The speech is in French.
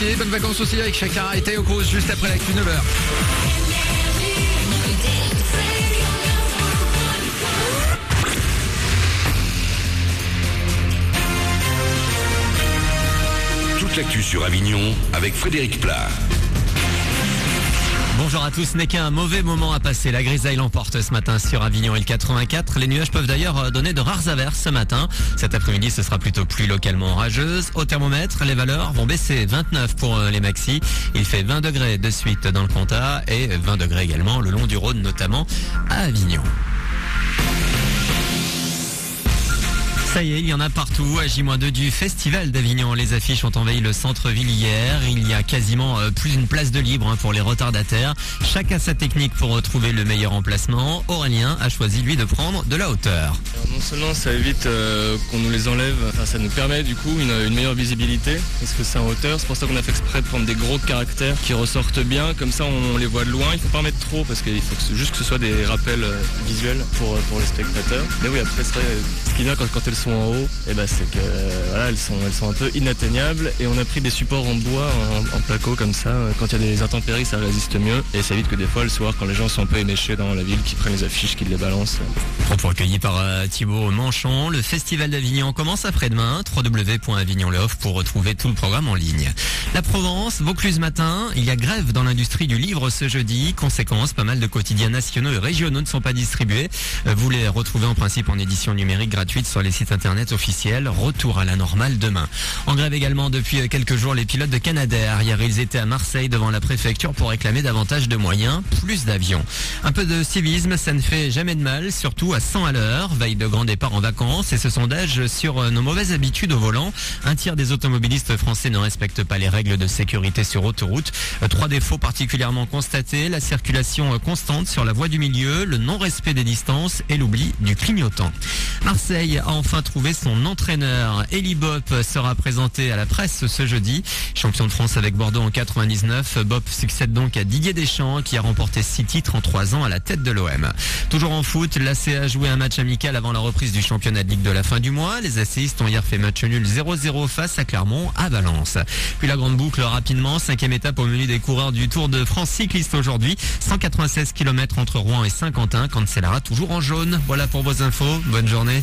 apprécié. Bonnes vacances aussi avec Shakira et Théo Cruz juste après l'actu 9h. Toute l'actu sur Avignon avec Frédéric Plat. Bonjour à tous, ce n'est qu'un mauvais moment à passer. La grisaille l'emporte ce matin sur Avignon et le 84. Les nuages peuvent d'ailleurs donner de rares averses ce matin. Cet après-midi, ce sera plutôt pluie localement orageuse. Au thermomètre, les valeurs vont baisser. 29 pour les maxis. Il fait 20 degrés de suite dans le Comtat et 20 degrés également le long du Rhône, notamment à Avignon. Ça y est, il y en a partout. À J-2 du Festival d'Avignon. Les affiches ont envahi le centre-ville hier. Il y a quasiment plus d'une place de libre pour les retardataires. Chacun sa technique pour retrouver le meilleur emplacement. Aurélien a choisi, lui, de prendre de la hauteur. Alors, non seulement ça évite qu'on nous les enlève, ça nous permet du coup une meilleure visibilité, parce que c'est en hauteur. C'est pour ça qu'on a fait exprès de prendre des gros caractères qui ressortent bien. Comme ça, on les voit de loin. Il faut pas en mettre trop, parce qu'il faut juste que ce soit des rappels visuels pour les spectateurs. Mais oui, après, c'est vrai, ce qui vient quand elles sont en haut, c'est que voilà, elles sont un peu inatteignables, et on a pris des supports en bois, en placo comme ça. Quand il y a des intempéries, ça résiste mieux, et ça évite que des fois le soir, quand les gens sont un peu éméchés dans la ville, qu'ils prennent les affiches, qu'ils les balancent. Propos recueillis par Thibaut Manchon. Le Festival d'Avignon commence après-demain. www.avignon-le-off pour retrouver tout le programme en ligne. La Provence, Vaucluse matin. Il y a grève dans l'industrie du livre ce jeudi. Conséquence, pas mal de quotidiens nationaux et régionaux ne sont pas distribués. Vous les retrouvez en principe en édition numérique gratuite sur les sites internet officiels. Retour à la normale demain. En grève également depuis quelques jours les pilotes de Canadair. Hier, ils étaient à Marseille devant la préfecture pour réclamer davantage de moyens, plus d'avions. Un peu de civisme, ça ne fait jamais de mal, surtout à 100 à l'heure. Veille de grand départ en vacances et ce sondage sur nos mauvaises habitudes au volant. Un tiers des automobilistes français ne respectent pas les règles de sécurité sur autoroute. 3 défauts particulièrement constatés: la circulation constante sur la voie du milieu, le non-respect des distances et l'oubli du clignotant. Marseille a enfin trouvé son entraîneur. Elie Bopp sera présenté à la presse ce jeudi. Champion de France avec Bordeaux en 99, Bopp succède donc à Didier Deschamps qui a remporté 6 titres en 3 ans à la tête de l'OM. Toujours en foot, l'AC a joué un match amical avant la reprise du championnat de Ligue de la fin du mois. Les ACistes ont hier fait match nul 0-0 face à Clermont à Valence. Puis la grande boucle rapidement, 5e étape au menu des coureurs du Tour de France cycliste aujourd'hui. 196 km entre Rouen et Saint-Quentin. Cancellara toujours en jaune. Voilà pour vos infos. Bonne journée.